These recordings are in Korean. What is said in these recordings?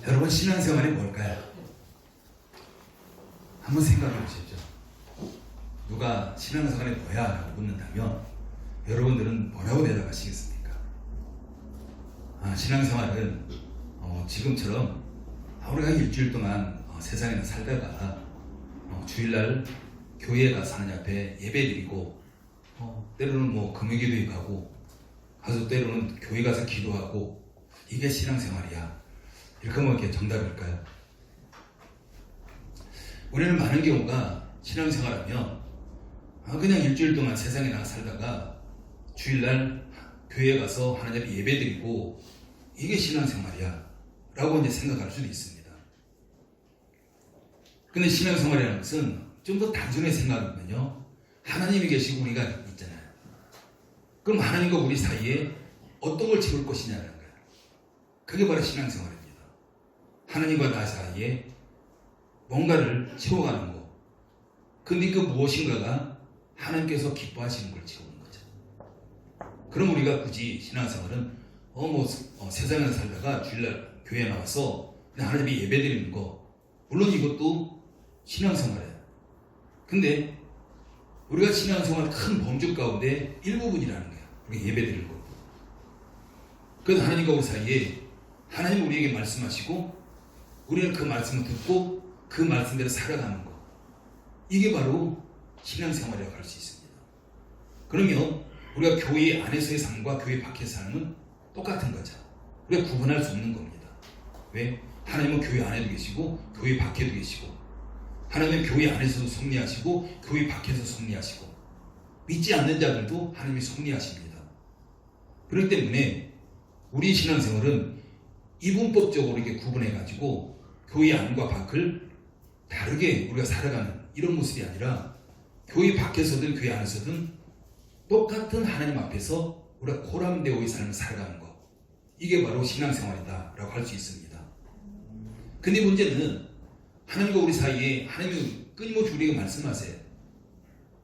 여러분, 신앙생활이 뭘까요? 한번 생각해 보십시오. 누가 신앙생활이 뭐야? 라고 묻는다면 여러분들은 뭐라고 대답하시겠습니까? 신앙생활은 지금처럼 우리가 일주일 동안 세상에서 살다가 주일날 교회에 가서 하나님 앞에 예배드리고 때로는 금요기도에 가서 때로는 교회 가서 기도하고, 이게 신앙생활이야, 이렇게 하면 이렇게 정답일까요? 우리는 많은 경우가 신앙생활하면 그냥 일주일 동안 세상에 나가 살다가 주일날 교회에 가서 하나님 앞에 예배드리고, 이게 신앙생활이야 라고 이제 생각할 수도 있습니다. 근데 신앙생활이라는 것은 좀 더 단순하게 생각하면요, 하나님이 계시고 우리가 있잖아요. 그럼 하나님과 우리 사이에 어떤 걸 채울 것이냐는 거예요. 그게 바로 신앙생활입니다. 하나님과 나 사이에 뭔가를 채워가는 거. 근데 그 무엇인가가 하나님께서 기뻐하시는 걸 채우는 거죠. 그럼 우리가 굳이 신앙생활은 세상에서 살다가 주일날 교회에 나와서 하나님이 예배드리는 거, 물론 이것도 신앙생활이에요. 근데 우리가 신앙생활 큰 범주 가운데 일부분이라는 거예요. 우리가 예배드리는 것. 그래서 하나님과 우리 사이에 하나님 우리에게 말씀하시고 우리는 그 말씀을 듣고 그 말씀대로 살아가는 것, 이게 바로 신앙생활이라고 할 수 있습니다. 그러면 우리가 교회 안에서의 삶과 교회 밖에서 삶은 똑같은 거죠. 우리가 구분할 수 없는 겁니다. 왜? 하나님은 교회 안에도 계시고 교회 밖에도 계시고, 하나님은 교회 안에서도 섭리하시고 교회 밖에서 섭리하시고, 믿지 않는 자들도 하나님이 섭리하십니다. 그렇기 때문에 우리 신앙생활은 이분법적으로 이렇게 구분해가지고 교회 안과 밖을 다르게 우리가 살아가는 이런 모습이 아니라, 교회 밖에서든 교회 안에서든 똑같은 하나님 앞에서 우리가 고람되어의 삶을 살아가는 것, 이게 바로 신앙생활이다 라고 할 수 있습니다. 근데 문제는 하나님과 우리 사이에 하나님이 끊임없이 우리에게 말씀하세요.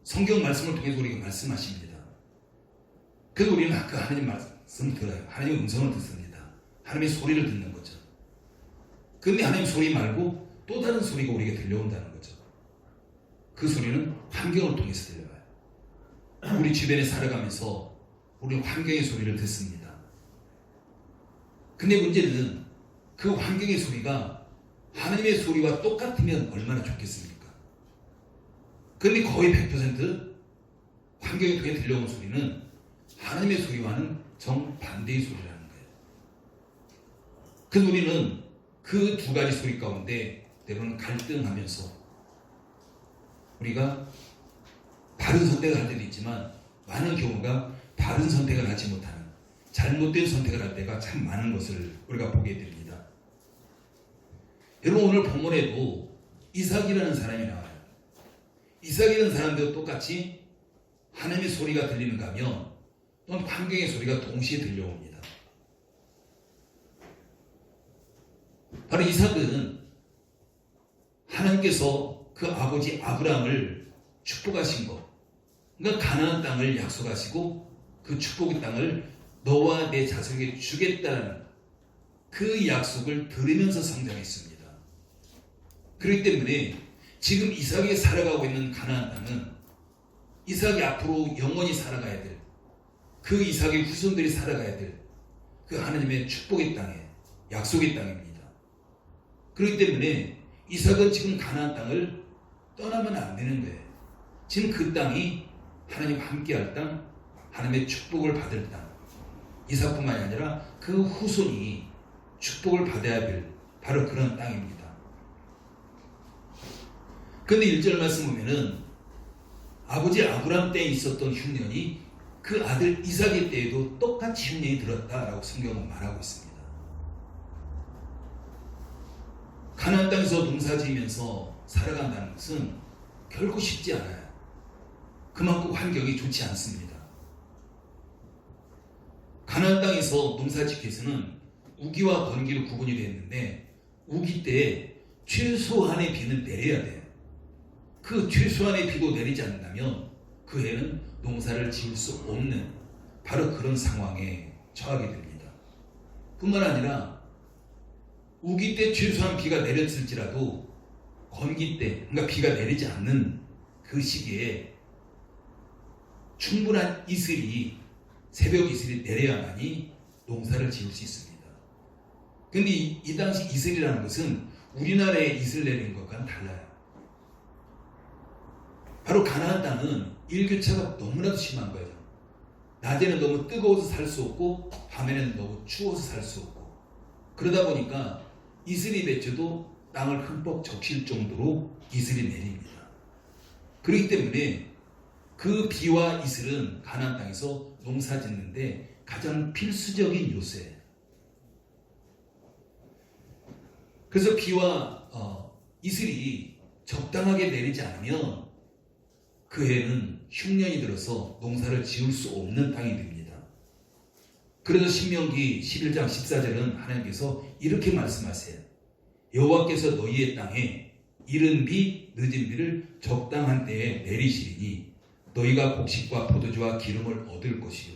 성경 말씀을 통해서 우리에게 말씀하십니다. 그래서 우리는 그 하나님 말씀을 들어요. 하나님의 음성을 듣습니다. 하나님의 소리를 듣는 거죠. 근데 하나님 소리 말고 또 다른 소리가 우리에게 들려온다는 거죠. 그 소리는 환경을 통해서 들려와요. 우리 주변에 살아가면서 우리는 환경의 소리를 듣습니다. 근데 문제는 그 환경의 소리가 하나님의 소리와 똑같으면 얼마나 좋겠습니까? 그런데 거의 100% 환경에 통해 들려오는 소리는 하나님의 소리와는 정반대의 소리라는 거예요. 그래서 우리는 그 두 가지 소리 가운데 때로는 갈등하면서 우리가 바른 선택을 할 때도 있지만, 많은 경우가 바른 선택을 하지 못하는 잘못된 선택을 할 때가 참 많은 것을 우리가 보게 됩니다. 여러분, 오늘 본문에도 이삭이라는 사람이 나와요. 이삭이라는 사람도 똑같이 하나님의 소리가 들리는가 하면 또는 환경의 소리가 동시에 들려옵니다. 바로 이삭은 하나님께서 그 아버지 아브라함을 축복하신 것, 그러니까 가나안 땅을 약속하시고 그 축복의 땅을 너와 내 자손에게 주겠다는 그 약속을 들으면서 성장했습니다. 그렇기 때문에 지금 이삭이 살아가고 있는 가나안 땅은 이삭이 앞으로 영원히 살아가야 될, 그 이삭의 후손들이 살아가야 될 그 하나님의 축복의 땅에, 약속의 땅입니다. 그렇기 때문에 이삭은 지금 가나안 땅을 떠나면 안 되는 거예요. 지금 그 땅이 하나님과 함께할 땅, 하나님의 축복을 받을 땅, 이삭뿐만이 아니라 그 후손이 축복을 받아야 될 바로 그런 땅입니다. 그런데 1절 말씀 보면은 아버지 아브라함 때에 있었던 흉년이 그 아들 이삭의 때에도 똑같이 흉년이 들었다라고 성경은 말하고 있습니다. 가나안 땅에서 농사지으면서 살아간다는 것은 결코 쉽지 않아요. 그만큼 환경이 좋지 않습니다. 가나안 땅에서 농사짓기 위해서는 우기와 건기로 구분이 되어 있는데, 우기 때에 최소한의 비는 내려야 돼요. 그 최소한의 비도 내리지 않는다면 그 해는 농사를 지을 수 없는 바로 그런 상황에 처하게 됩니다. 뿐만 아니라 우기 때 최소한 비가 내렸을지라도 건기 때, 그러니까 비가 내리지 않는 그 시기에 충분한 이슬이, 새벽 이슬이 내려야만이 농사를 지을 수 있습니다. 근데 이 당시 이슬이라는 것은 우리나라의 이슬 내리는 것과는 달라요. 바로 가나안 땅은 일교차가 너무나도 심한 거예요. 낮에는 너무 뜨거워서 살 수 없고 밤에는 너무 추워서 살 수 없고, 그러다 보니까 이슬이 맺혀도 땅을 흠뻑 적실 정도로 이슬이 내립니다. 그렇기 때문에 그 비와 이슬은 가나안 땅에서 농사 짓는데 가장 필수적인 요소예요. 그래서 비와 이슬이 적당하게 내리지 않으면 그 해는 흉년이 들어서 농사를 지을 수 없는 땅이 됩니다. 그래서 신명기 11장 14절은 하나님께서 이렇게 말씀하세요. 여호와께서 너희의 땅에 이른 비 늦은 비를 적당한 때에 내리시리니 너희가 곡식과 포도주와 기름을 얻을 것이요.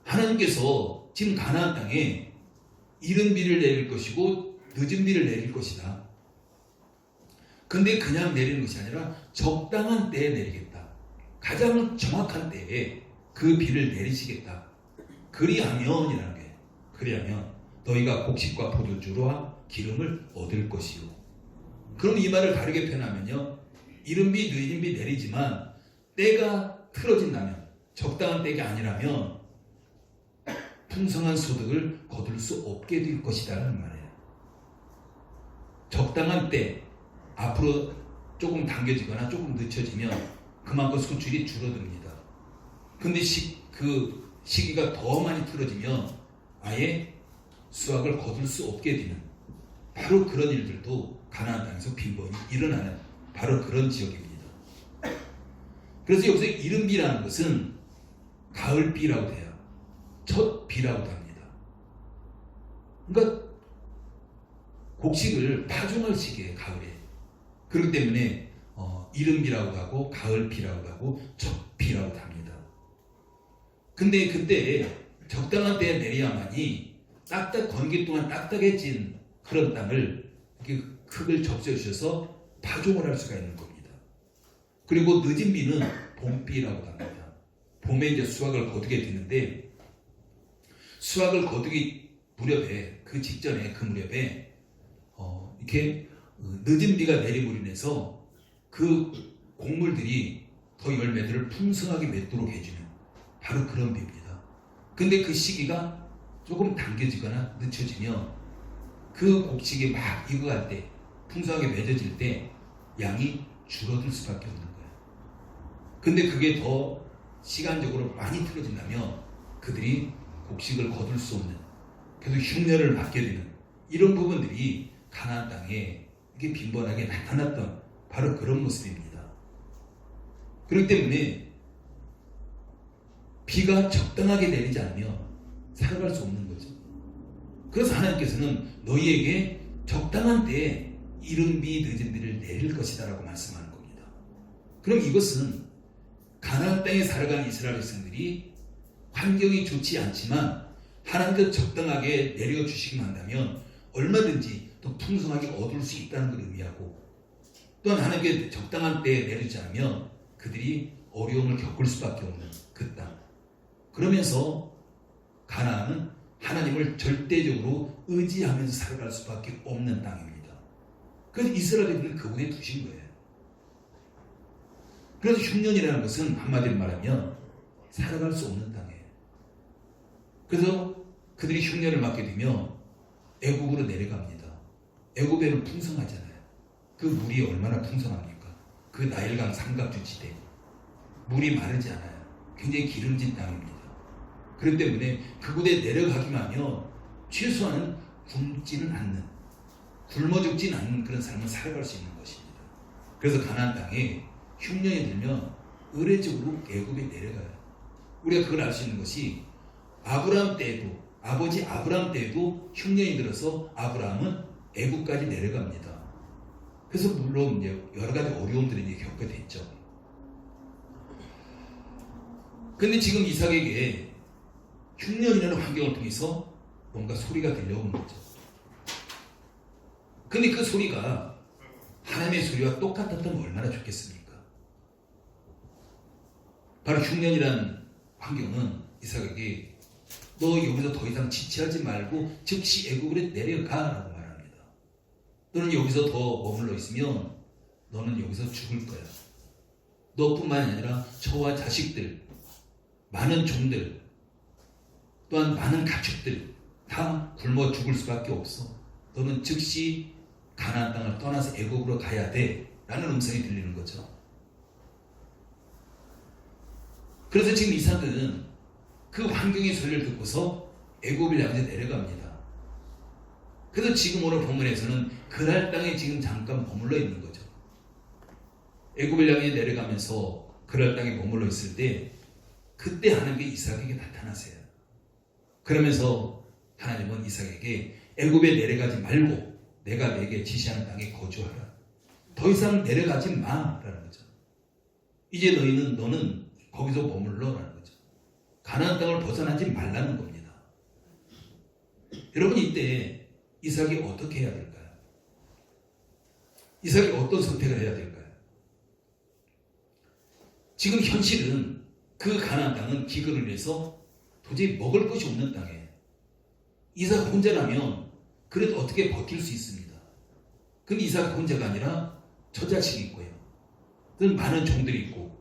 하나님께서 지금 가나안 땅에 이른 비를 내릴 것이고 늦은 비를 내릴 것이다. 근데 그냥 내리는 것이 아니라 적당한 때에 내리겠다. 가장 정확한 때에 그 비를 내리시겠다. 그리하면이라는 게, 그리하면 너희가 곡식과 포도주와 기름을 얻을 것이요. 그럼 이 말을 다르게 표현하면요, 이른 비 늦은 비 내리지만 때가 틀어진다면, 적당한 때가 아니라면 풍성한 소득을 거둘 수 없게 될 것이라는 말이에요. 적당한 때, 앞으로 조금 당겨지거나 조금 늦춰지면 그만큼 수출이 줄어듭니다. 근데 그 시기가 더 많이 틀어지면 아예 수확을 거둘 수 없게 되는, 바로 그런 일들도 가나안 땅에서 빈번히 일어나는 바로 그런 지역입니다. 그래서 여기서 이른 비라는 것은 가을 비라고 해요. 첫 비라고도 합니다. 그러니까 곡식을 파종할 시기에 가을에. 그렇기 때문에 이른 비라고도 하고 가을 비라고도 하고 첫 비라고도 합니다. 근데 그때 적당한 때에 내려야만이 건기 동안 딱딱해진 그런 땅을 이렇게 흙을 적셔주셔서 파종을 할 수가 있는 겁니다. 그리고 늦은 비는 봄비라고도 합니다. 봄에 이제 수확을 거두게 되는데, 수확을 거두기 무렵에, 그 직전에, 그 무렵에 이렇게 늦은 비가 내림으로 인해서 그 곡물들이 더 열매들을 풍성하게 맺도록 해주는 바로 그런 비입니다. 근데 그 시기가 조금 당겨지거나 늦춰지면 그 곡식이 막 익어갈 때, 풍성하게 맺어질 때 양이 줄어들 수밖에 없는 거예요. 근데 그게 더 시간적으로 많이 틀어진다면 그들이 곡식을 거둘 수 없는, 계속 흉년을 맞게 되는 이런 부분들이 가나안 땅에 이게 빈번하게 나타났던 바로 그런 모습입니다. 그렇기 때문에 비가 적당하게 내리지 않으면 살아갈 수 없는 거죠. 그래서 하나님께서는 너희에게 적당한 때에 이른 비 늦은 비를 내릴 것이다 라고 말씀하는 겁니다. 그럼 이것은 가나안 땅에 살아가는 이스라엘 백성들이 환경이 좋지 않지만 하나님께서 적당하게 내려주시기만 한다면 얼마든지 더 풍성하게 얻을 수 있다는 걸 의미하고, 또한 하나님께 적당한 때에 내리지 않으면 그들이 어려움을 겪을 수밖에 없는 그 땅. 그러면서 가나안은 하나님을 절대적으로 의지하면서 살아갈 수밖에 없는 땅입니다. 그래서 이스라엘을 그곳에 두신 거예요. 그래서 흉년이라는 것은 한마디로 말하면 살아갈 수 없는 땅이에요. 그래서 그들이 흉년을 맞게 되면 애국으로 내려갑니다. 애굽에는 풍성하잖아요. 그 물이 얼마나 풍성합니까? 그 나일강 삼각주 지대, 물이 마르지 않아요. 굉장히 기름진 땅입니다. 그렇기 때문에 그곳에 내려가기만 하면 최소한은 굶지는 않는, 굶어 죽진 않는 그런 삶을 살아갈 수 있는 것입니다. 그래서 가나안 땅에 흉년이 들면 의례적으로 애굽에 내려가요. 우리가 그걸 알 수 있는 것이 아브라함 때에도, 아버지 아브라함 때에도 흉년이 들어서 아브라함은 애굽까지 내려갑니다. 그래서 물론 이제 여러 가지 어려움들을 이제 겪게 됐죠. 근데 지금 이삭에게 흉년이라는 환경을 통해서 뭔가 소리가 들려오는 거죠. 근데 그 소리가 하나님의 소리와 똑같았다면 얼마나 좋겠습니까? 바로 흉년이란 환경은 이삭에게 너 여기서 더 이상 지체하지 말고 즉시 애굽으로 내려가라고 말합니다. 너는 여기서 더 머물러 있으면 너는 여기서 죽을 거야. 너뿐만 아니라 저와 자식들, 많은 종들, 또한 많은 가축들 다 굶어 죽을 수밖에 없어. 너는 즉시 가나안 땅을 떠나서 애굽으로 가야 돼 라는 음성이 들리는 거죠. 그래서 지금 이삭은 그 환경의 소리를 듣고서 애굽을 향해 내려갑니다. 그래서 지금 오늘 본문에서는 그랄 땅에 지금 잠깐 머물러 있는 거죠. 애굽을 향해 내려가면서 그랄 땅에 머물러 있을 때 그때 하나님께 이삭에게 나타나세요. 그러면서 하나님은 이삭에게 애굽에 내려가지 말고 내가 내게 지시하는 땅에 거주하라. 더 이상 내려가지 마라는 거죠. 이제 너는 거기서 머물러라는 거죠. 가나안 땅을 벗어나지 말라는 겁니다. 여러분 이때 이삭이 어떻게 해야 될까요? 이삭이 어떤 선택을 해야 될까요? 지금 현실은 그 가나안 땅은 기근을 위해서 도저히 먹을 것이 없는 땅에 이삭 혼자라면 그래도 어떻게 버틸 수 있습니다. 근데 이삭 혼자가 아니라 처자식이 있고요. 또 많은 종들이 있고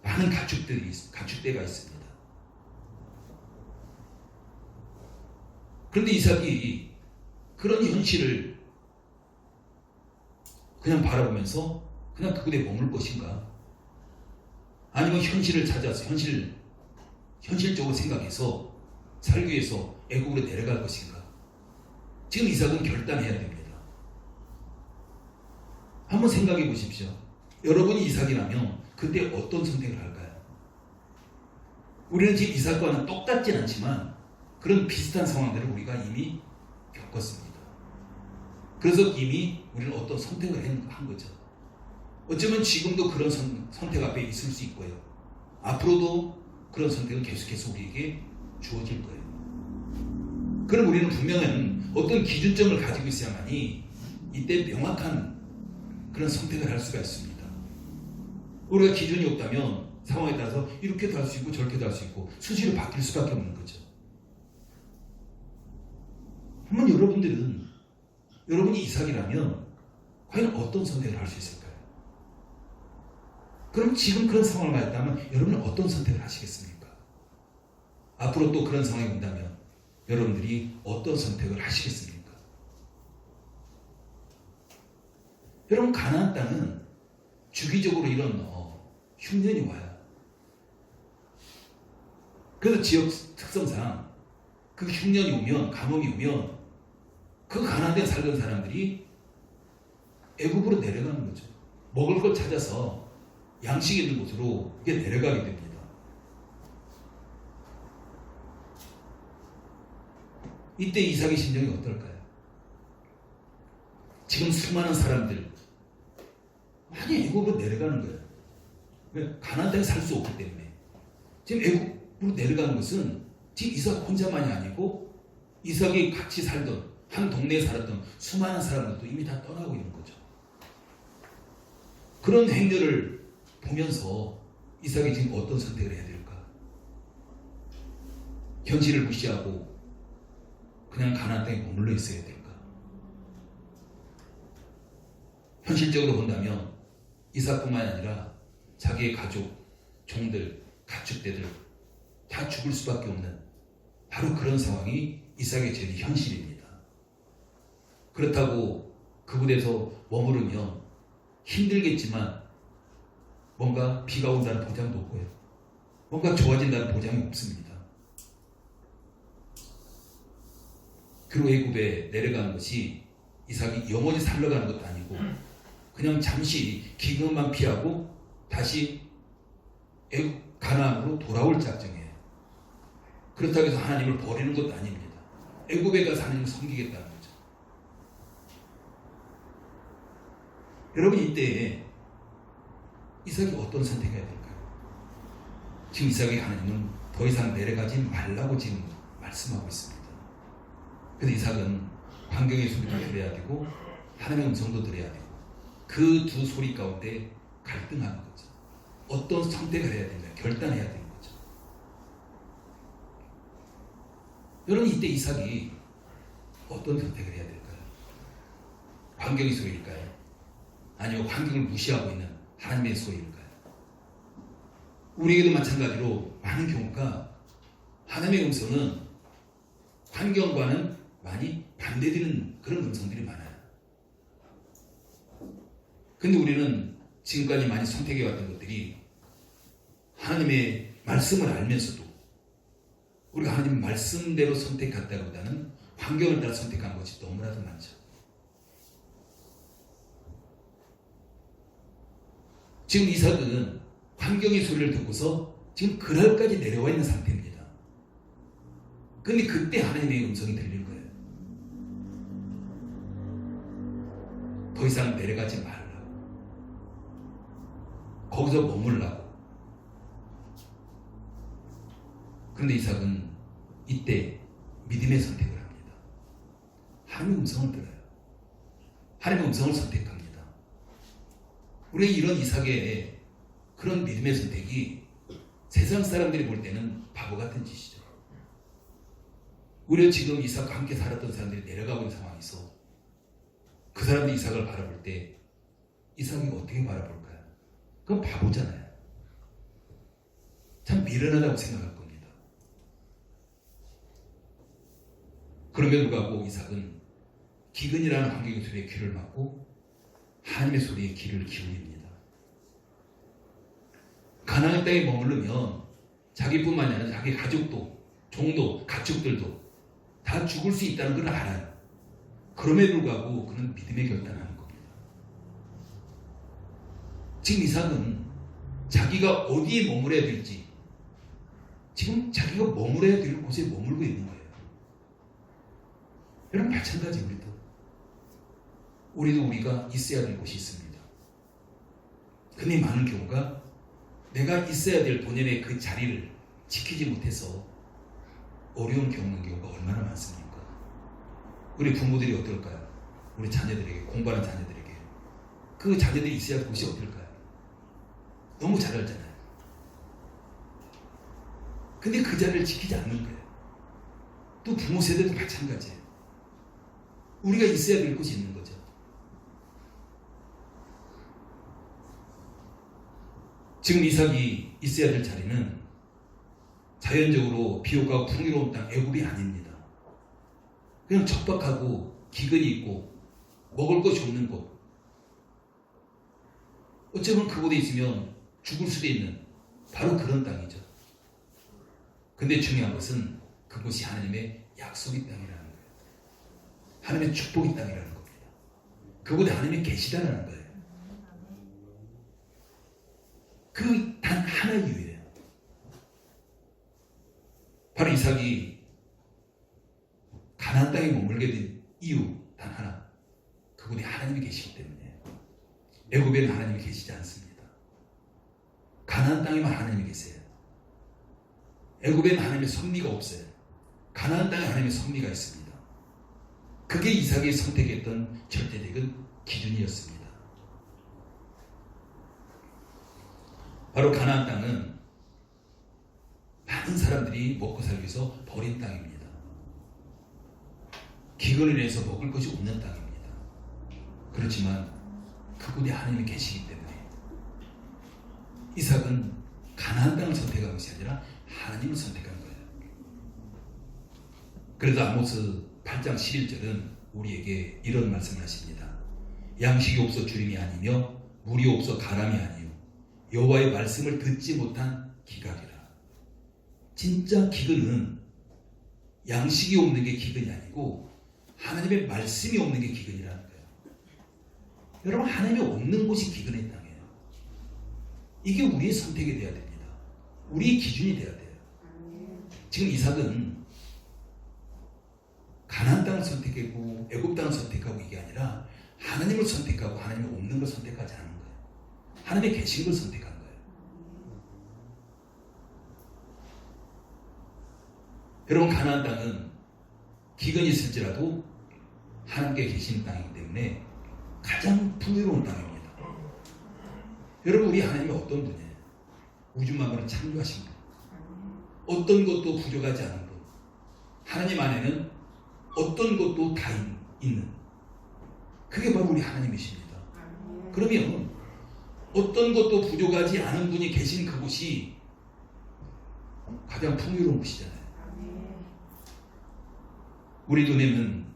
많은 가축대가 있습니다. 그런데 이삭이 그런 현실을 그냥 바라보면서 그냥 그곳에 머물 것인가? 아니면 현실을 찾아서 현실적으로 생각해서 살기 위해서 애국으로 내려갈 것인가? 지금 이삭은 결단해야 됩니다. 한번 생각해 보십시오. 여러분이 이삭이라면 그때 어떤 선택을 할까요? 우리는 지금 이삭과는 똑같진 않지만 그런 비슷한 상황들을 우리가 이미 겪었습니다. 그래서 이미 우리는 어떤 선택을 한 거죠. 어쩌면 지금도 그런 선택 앞에 있을 수 있고요. 앞으로도 그런 선택은 계속해서 우리에게 주어질 거예요. 그럼 우리는 분명한 어떤 기준점을 가지고 있어야만이 이때 명확한 그런 선택을 할 수가 있습니다. 우리가 기준이 없다면 상황에 따라서 이렇게도 할 수 있고 저렇게도 할 수 있고 수시로 바뀔 수밖에 없는 거죠. 한번 여러분이 이삭이라면 과연 어떤 선택을 할 수 있을까요? 그럼 지금 그런 상황을 맞았다면 여러분은 어떤 선택을 하시겠습니까? 앞으로 또 그런 상황이 온다면 여러분들이 어떤 선택을 하시겠습니까? 여러분 가나안 땅은 주기적으로 이런 흉년이 와요. 그래서 지역 특성상 그 흉년이 오면 가뭄이 오면 그 가나안 땅에 살던 사람들이 애굽으로 내려가는 거죠. 먹을 걸 찾아서 양식 있는 곳으로 이게 내려가게 됩니다. 이때 이삭의 심정이 어떨까요? 지금 수많은 사람들 많이 애굽으로 내려가는 거예요. 왜? 가나안 땅에 살 수 없기 때문에. 지금 애굽으로 내려가는 것은 지금 이삭 혼자만이 아니고 이삭이 같이 살던 한 동네에 살았던 수많은 사람들도 이미 다 떠나고 있는 거죠. 그런 행렬을 보면서 이삭이 지금 어떤 선택을 해야 될까? 현실을 무시하고 그냥 가나안 땅에 머물러 있어야 될까? 현실적으로 본다면 이삭뿐만 아니라 자기의 가족, 종들, 가축대들 다 죽을 수밖에 없는 바로 그런 상황이 이삭의 죄의 현실입니다. 그렇다고 그곳에서 머무르면 힘들겠지만 뭔가 비가 온다는 보장도 없고요. 뭔가 좋아진다는 보장이 없습니다. 그리고 애굽에 내려가는 것이 이삭이 영원히 살러가는 것도 아니고 그냥 잠시 기근만 피하고 다시 애굽 가나안으로 돌아올 작정이에요. 그렇다고 해서 하나님을 버리는 것도 아닙니다. 애굽에 가서 하나님을 섬기겠다는 거죠. 여러분 이때에 이삭이 어떤 선택해야 될까요? 지금 이삭의 하나님은 더 이상 내려가지 말라고 지금 말씀하고 있습니다. 그래서 이삭은 환경의 소리를 들어야 되고 하나님의 음성도 들어야 되고 그 두 소리 가운데 갈등하는 거죠. 어떤 선택을 해야 되냐 결단해야 되는 거죠. 여러분 이때 이삭이 어떤 선택을 해야 될까요? 환경의 소리일까요? 아니면 환경을 무시하고 있는 하나님의 소리일까요? 우리에게도 마찬가지로 많은 경우가 하나님의 음성은 환경과는 많이 반대되는 그런 음성들이 많아요. 근데 우리는 지금까지 많이 선택해왔던 것들이 하나님의 말씀을 알면서도 우리가 하나님 말씀대로 선택했다기보다는 환경을 따라 선택한 것이 너무나도 많죠. 지금 이삭은 환경의 소리를 듣고서 지금 그랄까지 내려와 있는 상태입니다. 근데 그때 하나님의 음성이 들린 거예요. 더 이상 내려가지 말라고. 거기서 머물라고. 그런데 이삭은 이때 믿음의 선택을 합니다. 하나님의 음성을 들어요. 하나님의 음성을 선택합니다. 우리 이런 이삭의 그런 믿음의 선택이 세상 사람들이 볼 때는 바보 같은 짓이죠. 우리가 지금 이삭과 함께 살았던 사람들이 내려가고 있는 상황에서 그 사람들이 이삭을 바라볼 때 이삭이 어떻게 바라볼까요? 그건 바보잖아요. 참 미련하다고 생각할 겁니다. 그럼에도 불구하고 이삭은 기근이라는 환경의 소리에 귀를 막고 하나님의 소리에 귀를 기울입니다. 가나안 땅에 머무르면 자기뿐만이 아니라 자기 가족도 종도 가축들도 다 죽을 수 있다는 걸 알아요. 그럼에도 불구하고 그는 믿음의 결단하는 겁니다. 지금 이삭은 자기가 어디에 머물러야 될지 지금 자기가 머물러야 될 곳에 머물고 있는 거예요. 여러분 마찬가지 우리도 우리가 있어야 될 곳이 있습니다. 근데 많은 경우가 내가 있어야 될 본연의 그 자리를 지키지 못해서 어려움 겪는 경우가 얼마나 많습니까? 우리 부모들이 어떨까요? 우리 자녀들에게, 공부하는 자녀들에게 그 자녀들이 있어야 할 곳이 어떨까요? 너무 잘 알잖아요. 근데 그 자리를 지키지 않는 거예요. 또 부모 세대도 마찬가지예요. 우리가 있어야 될 곳이 있는 거죠. 지금 이삭이 있어야 될 자리는 자연적으로 비옥하고 풍요로운 땅 애굽이 아닙니다. 그냥 척박하고 기근이 있고 먹을 것이 없는 곳. 어쩌면 그곳에 있으면 죽을 수도 있는 바로 그런 땅이죠. 근데 중요한 것은 그곳이 하나님의 약속의 땅이라는 거예요. 하나님의 축복의 땅이라는 겁니다. 그곳에 하나님이 계시다는 거예요. 그 단 하나 이유예요. 바로 이삭이 가나안 땅에 머물게 된 이유 단 하나. 그곳에 하나님이 계시기 때문에. 애굽에는 하나님이 계시지 않습니다. 가나안 땅에만 하나님이 계세요. 애굽에는 하나님의 섭리가 없어요. 가나안 땅에 하나님의 섭리가 있습니다. 그게 이삭이 선택했던 절대적인 기준이었습니다. 바로 가나안 땅은 많은 사람들이 먹고 살기 위해서 버린 땅입니다. 기근을 인해서 먹을 것이 없는 땅입니다. 그렇지만 그곳에 하나님이 계시기 때문에 이삭은 가나안 땅을 선택한 것이 아니라 하나님을 선택한 거예요. 그래서 아모스 8장 11절은 우리에게 이런 말씀을 하십니다. 양식이 없어 주림이 아니며 물이 없어 가람이 아니요 여호와의 말씀을 듣지 못한 기각이라. 진짜 기근은 양식이 없는 게 기근이 아니고 하나님의 말씀이 없는 게 기근이라는 거예요. 여러분 하나님이 없는 곳이 기근의 땅이에요. 이게 우리의 선택이 돼야 됩니다. 우리의 기준이 돼야 돼요. 지금 이삭은 가나안 땅을 선택하고 애굽 땅을 선택하고 이게 아니라 하나님을 선택하고 하나님이 없는 걸 선택하지 않은 거예요. 하나님의 계신 걸 선택한 거예요. 여러분 가나안 땅은 기근이 있을지라도 하나님께 계신 땅이기 때문에 가장 풍요로운 땅입니다. 여러분, 우리 하나님이 어떤 분이에요? 우주 만물을 창조하신 분, 어떤 것도 부족하지 않은 분, 하나님 안에는 어떤 것도 다 있는, 그게 바로 우리 하나님이십니다. 그러면 어떤 것도 부족하지 않은 분이 계신 그곳이 가장 풍요로운 곳이잖아요. 우리 눈에는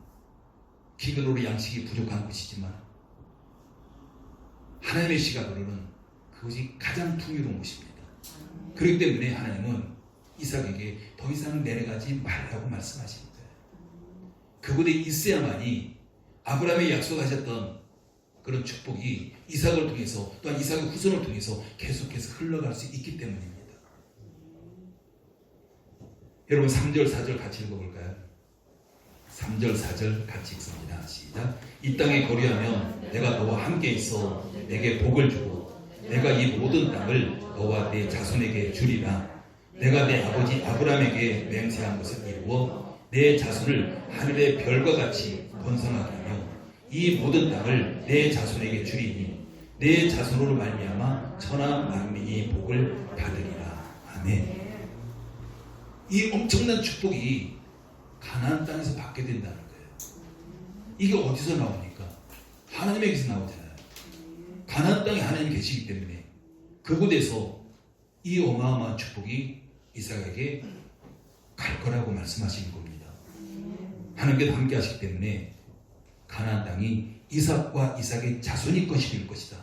기근으로 양식이 부족한 곳이지만 하나님의 시각으로는 그것이 가장 풍요로운 곳입니다. 그렇기 때문에 하나님은 이삭에게 더 이상 내려가지 말라고 말씀하십니다. 그곳에 있어야만이 아브라함이 약속하셨던 그런 축복이 이삭을 통해서, 또한 이삭의 후손을 통해서 계속해서 흘러갈 수 있기 때문입니다. 여러분, 3절 4절 같이 읽어볼까요? 3절 4절 같이 읽습니다. 시작. 이 땅에 거류하면 내가 너와 함께 있어 내게 복을 주고 내가 이 모든 땅을 너와 내 자손에게 주리라. 내가 내 아버지 아브라함에게 맹세한 것을 이루어 내 자손을 하늘의 별과 같이 번성하게 하며 이 모든 땅을 내 자손에게 주리니 내 자손으로 말미암아 천하 만민이 복을 받으리라. 아멘. 이 엄청난 축복이 가나안 땅에서 받게 된다는 거예요. 이게 어디서 나옵니까? 하나님에게서 나오잖아요. 가나안 땅에 하나님이 계시기 때문에 그곳에서 이 어마어마한 축복이 이삭에게 갈 거라고 말씀하신 겁니다. 하나님께서 함께 하시기 때문에 가나안 땅이 이삭과 이삭의 자손이 것이 될 것이다.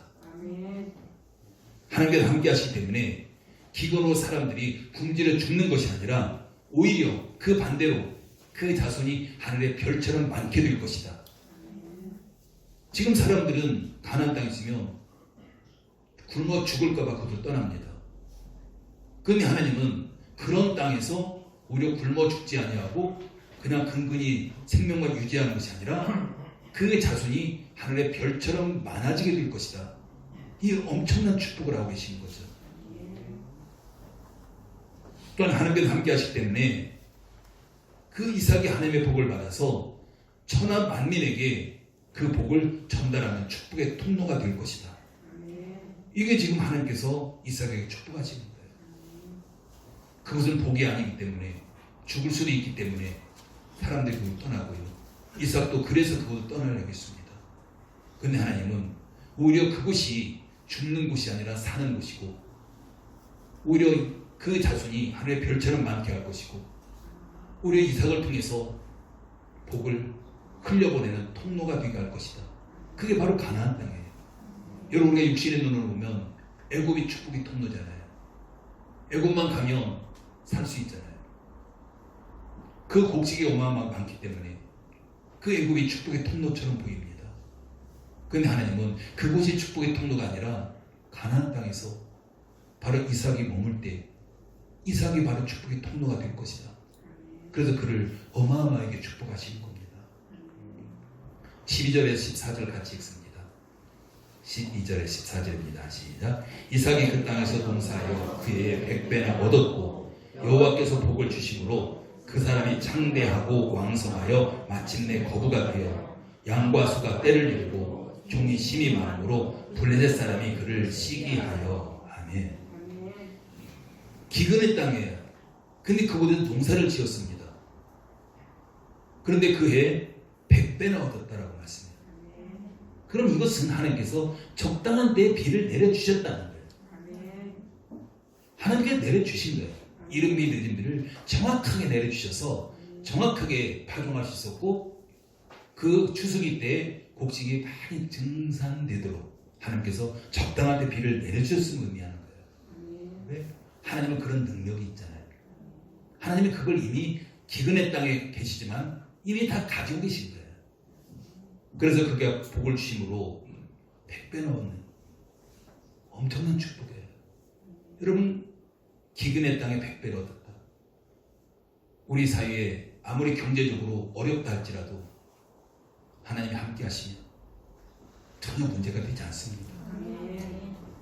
하나님께서 함께 하시기 때문에 기근으로 사람들이 굶주려 죽는 것이 아니라 오히려 그 반대로 그 자손이 하늘의 별처럼 많게 될 것이다. 지금 사람들은 가나안 땅에 있으면 굶어 죽을까봐 그들 떠납니다. 그런데 하나님은 그런 땅에서 오히려 굶어 죽지 아니하고 그냥 근근히 생명만 유지하는 것이 아니라 그 자손이 하늘의 별처럼 많아지게 될 것이다. 이 엄청난 축복을 하고 계신 거죠. 또한 하나님께서 함께 하시기 때문에 그 이삭이 하나님의 복을 받아서 천하 만민에게 그 복을 전달하는 축복의 통로가 될 것이다. 이게 지금 하나님께서 이삭에게 축복하시는 거예요. 그것은 복이 아니기 때문에 죽을 수도 있기 때문에 사람들이 그걸 떠나고요. 이삭도 그래서 그것을 떠나려고 했습니다. 그런데 하나님은 오히려 그곳이 죽는 곳이 아니라 사는 곳이고 오히려 그 자손이 하늘의 별처럼 많게 할 것이고 오히려 이삭을 통해서 복을 흘려보내는 통로가 되게 할 것이다. 그게 바로 가나안 땅이에요. 여러분, 우리가 육신의 눈으로 보면 애굽이 축복의 통로잖아요. 애굽만 가면 살 수 있잖아요. 그 곡식이 어마어마하게 많기 때문에 그 애굽이 축복의 통로처럼 보입니다. 그런데 하나님은 그곳이 축복의 통로가 아니라 가나안 땅에서 바로 이삭이 머물 때 이삭이 바로 축복의 통로가 될 것이다. 그래서 그를 어마어마하게 축복하시는 겁니다. 12절에서 14절 같이 읽습니다. 12절에 14절입니다. 시작. 이삭이 그 땅에서 농사하여 그의 100배나 얻었고 여호와께서 복을 주심으로 그 사람이 창대하고 왕성하여 마침내 거부가 되어 양과 소가 떼를 이루고 종이 심이 많으므로 블레셋 사람이 그를 시기하여. 아멘. 기근의 땅이에요. 근데 그곳에서 농사를 지었습니다. 그런데 그해 100배나 얻었다라고 말씀해요. 그럼 이것은 하나님께서 적당한 때에 비를 내려주셨다는 거예요. 하나님께서 내려주신 거예요. 이른비 늦은비를 정확하게 내려주셔서 정확하게 파종할 수 있었고 그 추수기 때에 곡식이 많이 증산되도록 하나님께서 적당한 때 비를 내려주셨음을 의미하는 거예요. 왜? 하나님은 그런 능력이 있잖아요. 하나님이 그걸 이미 기근의 땅에 계시지만 이미 다 가지고 계신 거예요. 그래서 그게 복을 주심으로 100배 넣는 엄청난 축복이에요. 여러분, 기근의 땅에 100배를 얻었다. 우리 사이에 아무리 경제적으로 어렵다 할지라도 하나님이 함께 하시면 전혀 문제가 되지 않습니다.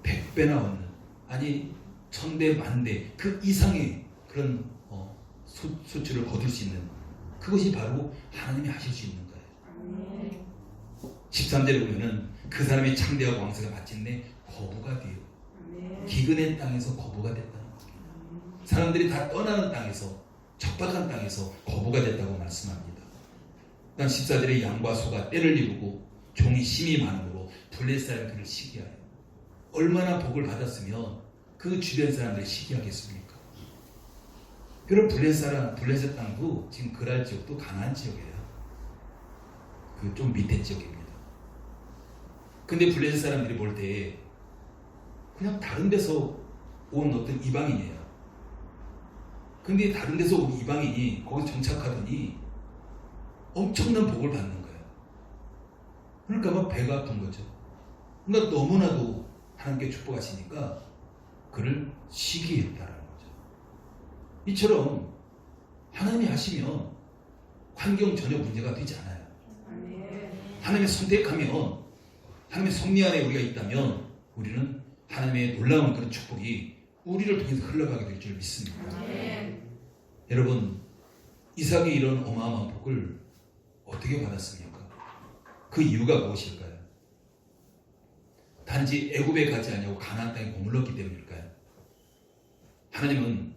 100배나 얻는, 아니 1000배, 만배 그 이상의 그런 수치를 거둘 수 있는 그것이 바로 하나님이 하실 수 있는 거예요. 13절에 보면은 그 사람이 창대하고 왕세가 마침내 거부가 되어 기근의 땅에서 거부가 됐다는 겁니다. 사람들이 다 떠나는 땅에서, 척박한 땅에서 거부가 됐다고 말씀합니다. 그다음 14절에 양과 소가 때를 이루고 종이 심이 많으므로 블레셋 사람이 그를 시기하여. 얼마나 복을 받았으면 그 주변 사람들이 시기하겠습니까? 그런 블레셋 땅도 지금 그랄 지역도 가나안 지역이에요. 그 좀 밑에 지역입니다. 근데 블레셋 사람들이 볼 때 그냥 다른 데서 온 어떤 이방인이에요. 근데 다른 데서 온 이방인이 거기 정착하더니 엄청난 복을 받는 거예요. 그러니까 막 배가 아픈 거죠. 그러니까 너무나도 하나님께 축복하시니까 그를 시기했다라는 거죠. 이처럼 하나님이 하시면 환경 전혀 문제가 되지 않아요. 하나님의 선택하면, 하나님의 섭리 안에 우리가 있다면 우리는 하나님의 놀라운 그런 축복이 우리를 통해서 흘러가게 될 줄 믿습니다. 여러분, 이삭이 이런 어마어마한 복을 어떻게 받았습니까? 그 이유가 무엇일까요? 단지 애굽에 가지 않냐고 가나안 땅에 머물렀기 때문일까요? 하나님은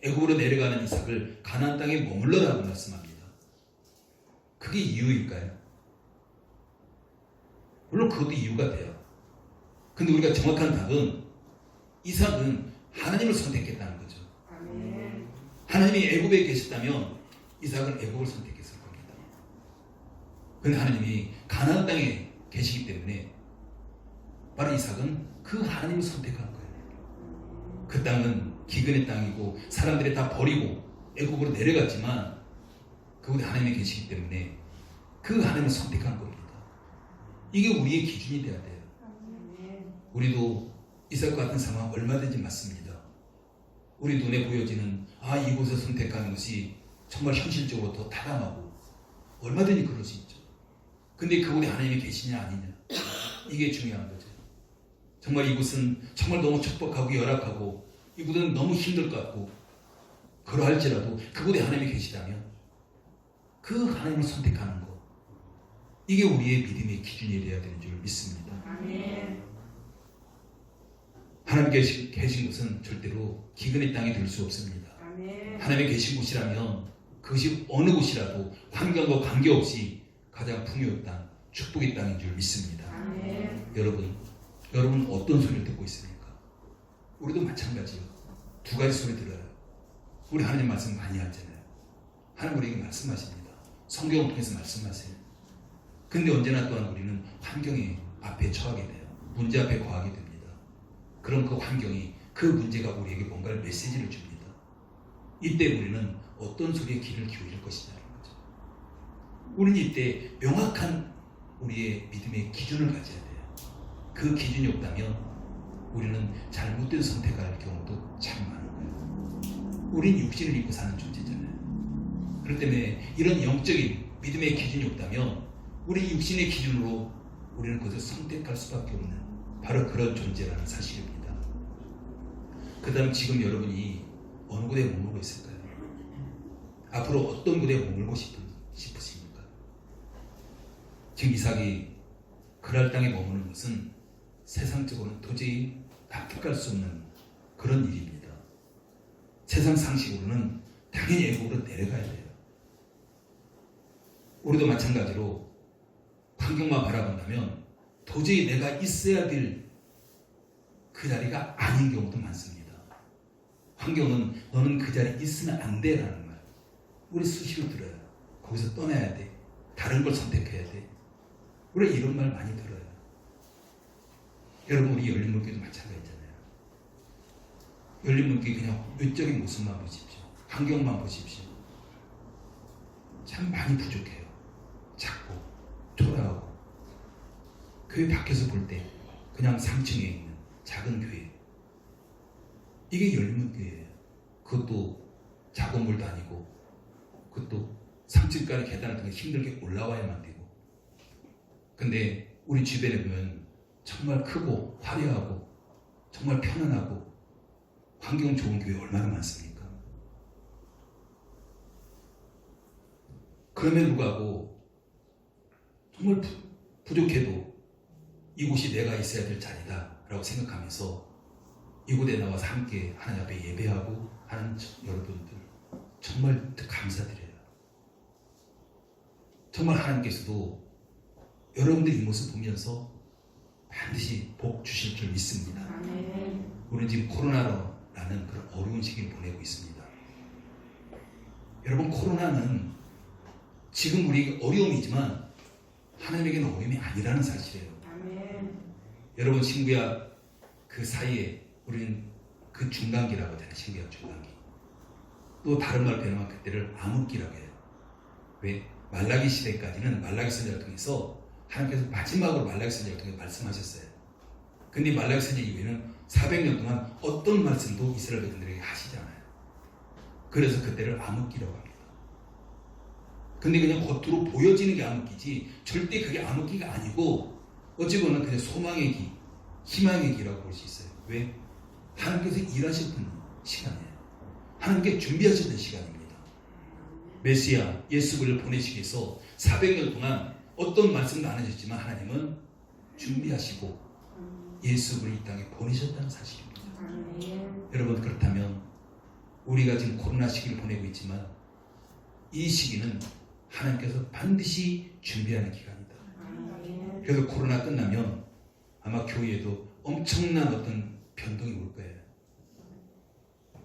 애굽으로 내려가는 이삭을 가나안 땅에 머물러라고 말씀합니다. 그게 이유일까요? 물론 그것도 이유가 돼요. 근데 우리가 정확한 답은 이삭은 하나님을 선택했다는 거죠. 하나님이 애굽에 계셨다면 이삭은 애굽을 선택했을 겁니다. 그런데 하나님이 가나안 땅에 계시기 때문에 바로 이삭은 그 하나님을 선택한 거예요. 그 땅은 기근의 땅이고 사람들이 다 버리고 애굽으로 내려갔지만 그곳에 하나님이 계시기 때문에 그 하나님을 선택한 겁니다. 이게 우리의 기준이 돼야 돼요. 우리도 이삭 같은 상황 얼마든지 맞습니다. 우리 눈에 보여지는 이곳을 선택하는 것이 정말 현실적으로 더 타당하고 얼마든지 그럴 수 있죠. 근데 그곳에 하나님이 계시냐 아니냐, 이게 중요한 거죠. 정말 이곳은 정말 너무 척박하고 열악하고 이곳은 너무 힘들 것 같고 그러할지라도 그곳에 하나님이 계시다면 그 하나님을 선택하는 것, 이게 우리의 믿음의 기준이 되어야 되는 줄 믿습니다. 하나님께 계신 곳은 절대로 기근의 땅이 될 수 없습니다. 하나님이 계신 곳이라면 그것이 어느 곳이라도 환경과 관계없이 가장 풍요의 땅, 축복의 땅인 줄 믿습니다. 여러분 어떤 소리를 듣고 있습니까? 우리도 마찬가지요. 두 가지 소리 들어요. 우리 하나님 말씀 많이 하잖아요. 하나님 우리에게 말씀하십니다. 성경을 통해서 말씀하세요. 근데 언제나 또한 우리는 환경에 앞에 처하게 돼요. 문제 앞에 거하게 됩니다. 그럼 그 환경이, 그 문제가 우리에게 뭔가를 메시지를 줍니다. 이때 우리는 어떤 소리에 귀를 기울일 것이냐는 거죠. 우리는 이때 명확한 우리의 믿음의 기준을 가져야 돼요. 그 기준이 없다면 우리는 잘못된 선택할 경우도 참 많은 거예요. 우린 육신을 입고 사는 존재잖아요. 그렇기 때문에 이런 영적인 믿음의 기준이 없다면 우리 육신의 기준으로 우리는 그것을 선택할 수밖에 없는 바로 그런 존재라는 사실입니다. 그 다음 지금 여러분이 어느 곳에 머물고 있을까요? 앞으로 어떤 곳에 머물고 싶으십니까? 지금 이삭이 그랄 땅에 머무는 것은 세상적으로는 도저히 납득할 수 없는 그런 일입니다. 세상 상식으로는 당연히 애국으로 내려가야 돼요. 우리도 마찬가지로 환경만 바라본다면 도저히 내가 있어야 될 그 자리가 아닌 경우도 많습니다. 환경은 너는 그 자리에 있으면 안 돼 라는 말 우리 수시로 들어요. 거기서 떠나야 돼. 다른 걸 선택해야 돼. 우리 이런 말 많이 들어요. 여러분 우리 열린문교도 마찬가지잖아요. 열린문교 그냥 외적인 모습만 보십시오. 환경만 보십시오. 참 많이 부족해요. 작고 초라하고 교회 밖에서 볼 때 그냥 3층에 있는 작은 교회, 이게 열린문교회예요. 그것도 작은 물도 아니고 그것도 3층까지 계단을 통해 힘들게 올라와야만 되고, 근데 우리 주변에 보면 정말 크고 화려하고 정말 편안하고 환경 좋은 교회 얼마나 많습니까? 그럼에도 불구하고 정말 부족해도 이곳이 내가 있어야 될 자리다 라고 생각하면서 이곳에 나와서 함께 하나님 앞에 예배하고 하는 여러분들 정말 감사드려요. 정말 하나님께서도 여러분들 이 모습 보면서 반드시 복 주실 줄 믿습니다. 우리는 지금 코로나라는 그런 어려운 시기를 보내고 있습니다. 여러분, 코로나는 지금 우리 어려움이지만 하나님에게는 어려움이 아니라는 사실이에요. 여러분, 친구야, 그 사이에 우리는 그 중간기라고 하잖아요. 친구야, 중간기. 또 다른 말로 표현하면 그때를 암흑기라고 해요. 왜? 말라기 시대까지는 말라기 선지자를 통해서 하나님께서 마지막으로 말라기 선지자를 통해 말씀하셨어요. 근데 말라기 선지자 이후에는 400년 동안 어떤 말씀도 이스라엘 백성들에게 하시지 않아요. 그래서 그때를 암흑기라고 합니다. 근데 그냥 겉으로 보여지는 게 암흑기지 절대 그게 암흑기가 아니고 어찌 보면 그냥 소망의 기, 희망의 기라고 볼 수 있어요. 왜? 하나님께서 일하셨던 시간이에요. 하나님께 준비하셨던 시간입니다. 메시아 예수 그리스도를 보내시기 위해서 400년 동안 어떤 말씀도 안 하셨지만 하나님은 준비하시고 예수 그리스도를 이 땅에 보내셨다는 사실입니다. 여러분, 그렇다면 우리가 지금 코로나 시기를 보내고 있지만 이 시기는 하나님께서 반드시 준비하는 기간이다. 그래서 코로나 끝나면 아마 교회에도 엄청난 어떤 변동이 올 거예요.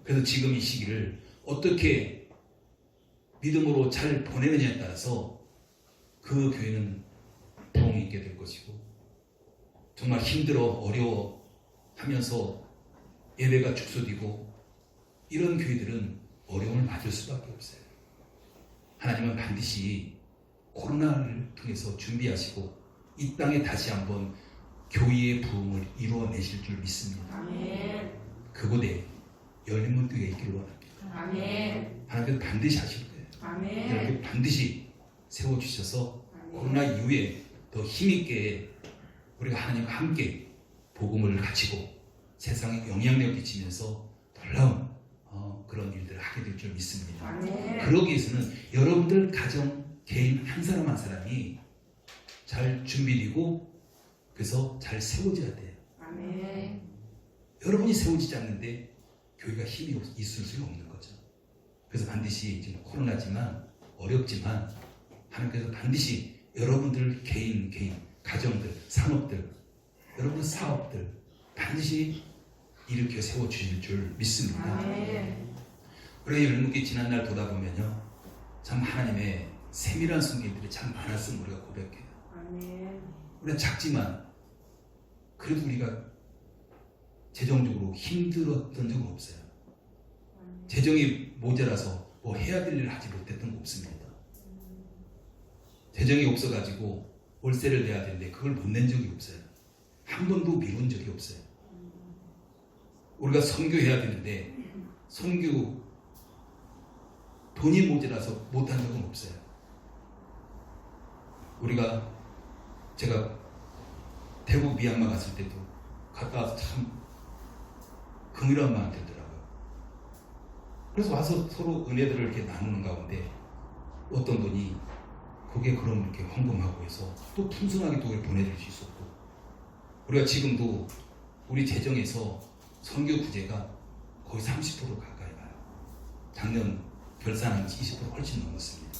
그래서 지금 이 시기를 어떻게 믿음으로 잘 보내느냐에 따라서 그 교회는 부흥이 있게 될 것이고, 정말 힘들어 어려워하면서 예배가 축소되고 이런 교회들은 어려움을 맞을 수밖에 없어요. 하나님은 반드시 코로나를 통해서 준비하시고 이 땅에 다시 한번 교회의 부흥을 이루어내실 줄 믿습니다. 그곳에 열린 교회가 있기를 원합니다. 하나님께서 반드시 하실 거예요. 이렇게 반드시 세워주셔서 코로나 이후에 더 힘있게 우리가 하나님과 함께 복음을 가지고 세상에 영향력을 끼치면서 놀라운 그런 일들을 하게 될 줄 믿습니다. 그러기 위해서는 여러분들 가정 개인 한 사람 한 사람이 잘 준비되고 그래서 잘 세워져야 돼요. 여러분이 세워지지 않는데 교회가 힘이 있을 수 없는 거죠. 그래서 반드시 지금 코로나지만 어렵지만 하나님께서 반드시 여러분들 개인 가정들, 산업들, 여러분 사업들 반드시 일으켜 세워주실 줄 믿습니다. 우리가 열무기 지난날 돌아보면요, 참 하나님의 세밀한 손길들이 참 많았음을 우리가 고백해요. 우리가 작지만 그래도 우리가 재정적으로 힘들었던 적은 없어요. 재정이 모자라서 뭐 해야 될 일을 하지 못했던 거 없습니다. 재정이 없어가지고 월세를 내야 되는데 그걸 못 낸 적이 없어요. 한 번도 미룬 적이 없어요. 우리가 선교해야 되는데 선교 돈이 모자라서 못한 적은 없어요. 제가 대구 미얀마 갔을 때도 갔다 와서 참 긍휼한 마음이 들더라고요. 그래서 와서 서로 은혜들을 이렇게 나누는 가운데 어떤 분이 그게 그럼 이렇게 헌금하고 해서 또 풍성하게 또 보내줄 수 있었고, 우리가 지금도 우리 재정에서 선교 부재가 거의 30% 가까이 가요. 작년 결산한 20% 훨씬 넘었습니다.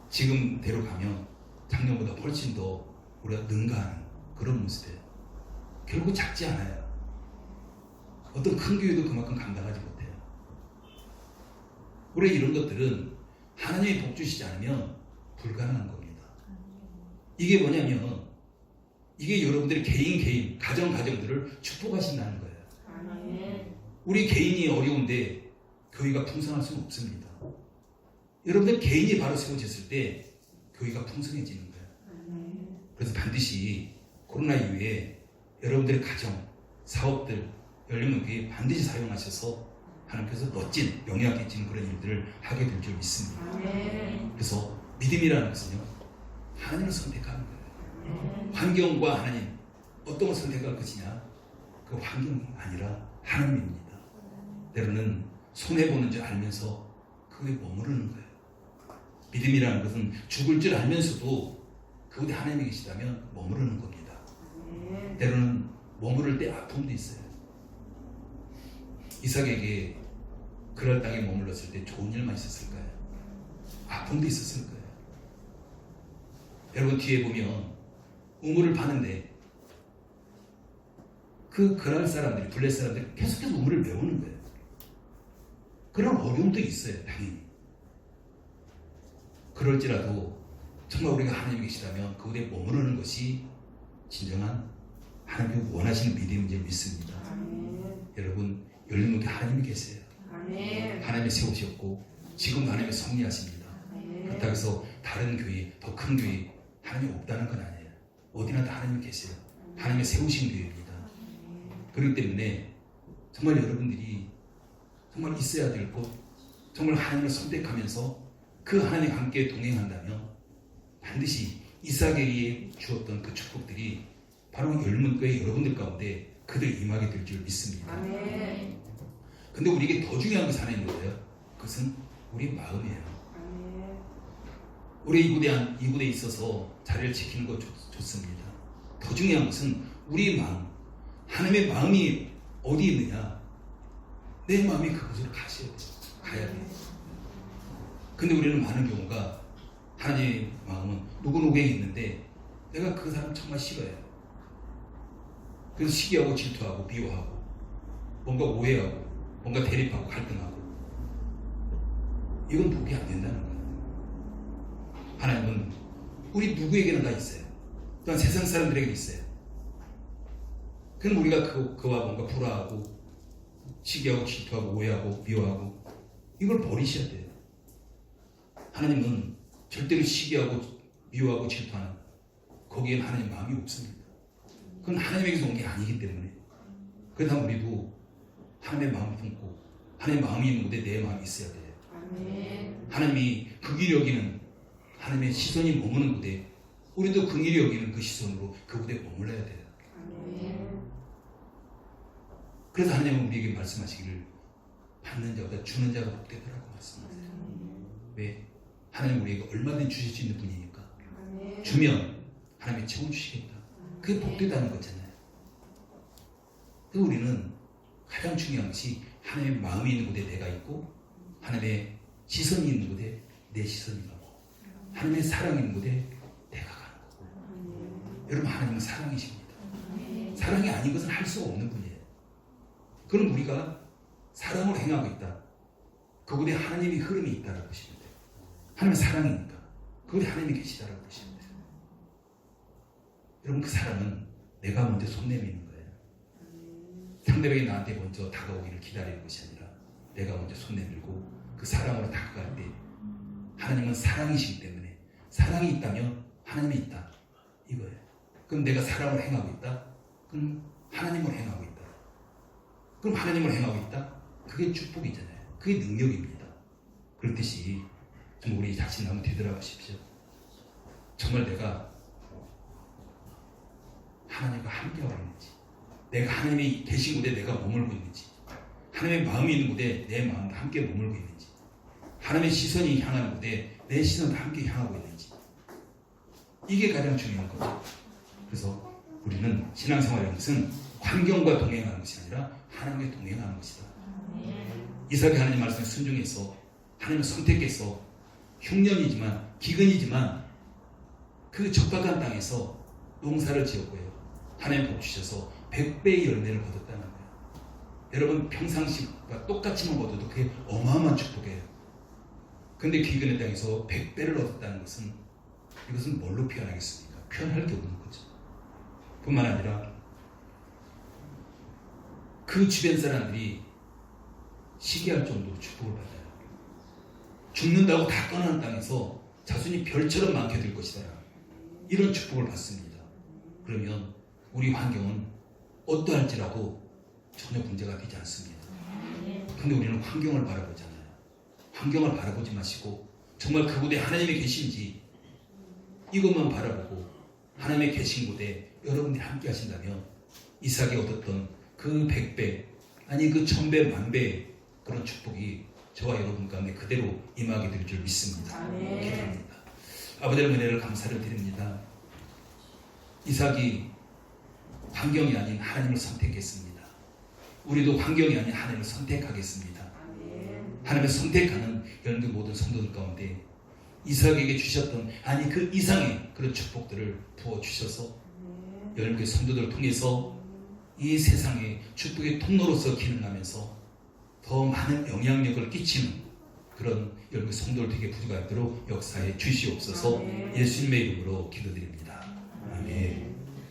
지금대로 가면 작년보다 훨씬 더 우리가 능가하는 그런 모습이에요. 결국 작지 않아요. 어떤 큰 교회도 그만큼 감당하지 못해요. 우리 이런 것들은 하나님이 복 주시지 않으면 불가능한 겁니다. 이게 뭐냐면 이게 여러분들의 개인 가정들을 축복하신다는 거예요. 우리 개인이 어려운데 교회가 풍성할 수는 없습니다. 여러분들 개인이 바로 세워졌을 때 교회가 풍성해지는 거예요. 그래서 반드시 코로나 이후에 여러분들의 가정, 사업들, 열리는 교회 반드시 사용하셔서 하나님께서 멋진 영향 끼치는 그런 일들을 하게 될 줄 믿습니다. 그래서 믿음이라는 것은요, 하나님을 선택하는 거예요. 환경과 하나님, 어떤 걸 선택할 것이냐, 그 환경이 아니라 하나님입니다. 때로는 손해보는 줄 알면서 그게 머무르는 거예요. 믿음이라는 것은 죽을 줄 알면서도 그곳에 하나님이 계시다면 머무르는 겁니다. 때로는 머무를 때 아픔도 있어요. 이삭에게 그랄 땅에 머물렀을 때 좋은 일만 있었을까요? 아픔도 있었을 거예요. 여러분 뒤에 보면 우물을 파는데 그 그랄 사람들이 블레 사람들이 계속해서 우물을 메우는 거예요. 그런 어려움도 있어요. 당연히. 그럴지라도 정말 우리가 하나님이 계시다면 그곳에 머무르는 것이 진정한 하나님이 원하시는 믿음인 줄 믿습니다. 여러분 열린 문에 하나님이 계세요. 하나님이 세우셨고 지금도 하나님이 섭리하십니다. 그렇다고 해서 다른 교회, 더 큰 교회 하나님이 없다는 건 아니에요. 어디나 다 하나님이 계세요. 하나님이 세우신 교회입니다. 그렇기 때문에 정말 여러분들이 정말 있어야 될 곳, 정말 하나님을 선택하면서 그 하나님 함께 동행한다면 반드시 이삭에게 주었던 그 축복들이 바로 열문교회 여러분들 가운데 그들 임하게 될 줄 믿습니다. 근데 우리에게 더 중요한 것이 하나 있는 거예요. 그것은 우리 마음이에요. 우리 이곳에 있어서 자리를 지키는 것 좋습니다. 더 중요한 것은 우리 마음, 하나님의 마음이 어디 있느냐? 내 마음이 그곳으로 가야 돼요. 근데 우리는 많은 경우가 하나님의 마음은 누구누구에 있는데 내가 그 사람 정말 싫어요. 그래서 시기하고 질투하고 비호하고 뭔가 오해하고 뭔가 대립하고 갈등하고 이건 복이 안 된다는 거예요. 하나님은 우리 누구에게나 다 있어요. 또한 세상 사람들에게도 있어요. 그럼 우리가 그와 뭔가 불화하고 시기하고 질투하고 오해하고 미워하고 이걸 버리셔야 돼요. 하나님은 절대로 시기하고 미워하고 질투하는 거기에는 하나님 마음이 없습니다. 그건 하나님에게서 온 게 아니기 때문에 그래서 우리도 하나님의 마음을 품고 하나님의 마음이 있는 곳에 내 마음이 있어야 돼요. 하나님이 극일히 여기는 하나님의 시선이 머무는 곳에 우리도 극일히 여기는 그 시선으로 그 곳에 머물러야 돼요. 그래서 하나님은 우리에게 말씀하시기를 받는 자보다 주는 자가 복되더라고 말씀하세요. 왜? 하나님 우리에게 얼마든지 주실 수 있는 분이니까. 주면 하나님이 채워주시겠다. 그게 복되다는 거잖아요. 그래서 우리는 가장 중요한 것이 하나님의 마음이 있는 곳에 내가 있고 하나님의 시선이 있는 곳에 내 시선이 가고 하나님의 사랑이 있는 곳에 내가 가는 거고. 여러분 하나님은 사랑이십니다. 사랑이 아닌 것은 할 수 없는 분이에요. 그럼 우리가 사랑으로 행하고 있다. 그곳에 하나님의 흐름이 있다라고 보시면 돼요. 하나님은 사랑이니까 그곳에 하나님이 계시다라고 보시면 돼요. 여러분 그 사랑은 내가 먼저 손 내미는 거예요. 상대방이 나한테 먼저 다가오기를 기다리는 것이 아니라 내가 먼저 손 내밀고 그 사랑으로 다가갈 때 하나님은 사랑이시기 때문에 사랑이 있다면 하나님이 있다 이거예요. 그럼 내가 사랑을 행하고 있다? 그럼 하나님을 행하고 있다. 그럼 하나님을 행하고 있다? 그게 축복이잖아요. 그게 능력입니다. 그렇듯이 좀 우리 자신 한번 되돌아보십시오. 정말 내가 하나님과 함께하고 있는지, 내가 하나님이 계신 곳에 내가 머물고 있는지, 하나님의 마음이 있는 곳에 내 마음과 함께 머물고 있는지, 하나님의 시선이 향하는 곳에 내 시선과 함께 향하고 있는지, 이게 가장 중요한 거죠. 그래서 우리는 신앙생활이라는 것은 환경과 동행하는 것이 아니라 하나님과 동행하는 것이다. 이삭이 하나님 말씀에 순종해서 하나님을 선택해서 흉년이지만 기근이지만 그 적박한 땅에서 농사를 지었고요. 하나님 복 주셔서 100배의 열매를 거뒀다는 거예요. 여러분 평상시와 똑같이만 거둬도 그게 어마어마한 축복이에요. 근데 기근의 땅에서 100배를 얻었다는 것은 이것은 뭘로 표현하겠습니까? 표현할 게 없는 거죠. 뿐만 아니라 그 주변 사람들이 시기할 정도로 축복을 받아요. 죽는다고 다 떠나는 땅에서 자손이 별처럼 많게 될 것이다. 이런 축복을 받습니다. 그러면 우리 환경은 어떠할지라도 전혀 문제가 되지 않습니다. 근데 우리는 환경을 바라보잖아요. 환경을 바라보지 마시고 정말 그곳에 하나님이 계신지 이것만 바라보고 하나님의 계신 곳에 여러분들이 함께 하신다면 이삭이 얻었던 그 100배 아니 그 1000배 만배의 그런 축복이 저와 여러분 가운데 그대로 임하게 될 줄 믿습니다. 기도합니다. 아버지의 은혜를 감사를 드립니다. 이삭이 환경이 아닌 하나님을 선택했습니다. 우리도 환경이 아닌 하나님을 선택하겠습니다. 하나님을 선택하는 여러분들 모든 성도들 가운데 이삭에게 주셨던 그 이상의 그런 축복들을 부어주셔서 여러분들 성도들을 통해서 이 세상의 축복의 통로로서 기능하면서 더 많은 영향력을 끼치는 그런 여러분 성도들 되게 부족하도록 역사에 주시옵소서. 예수님의 이름으로 기도드립니다. 아멘.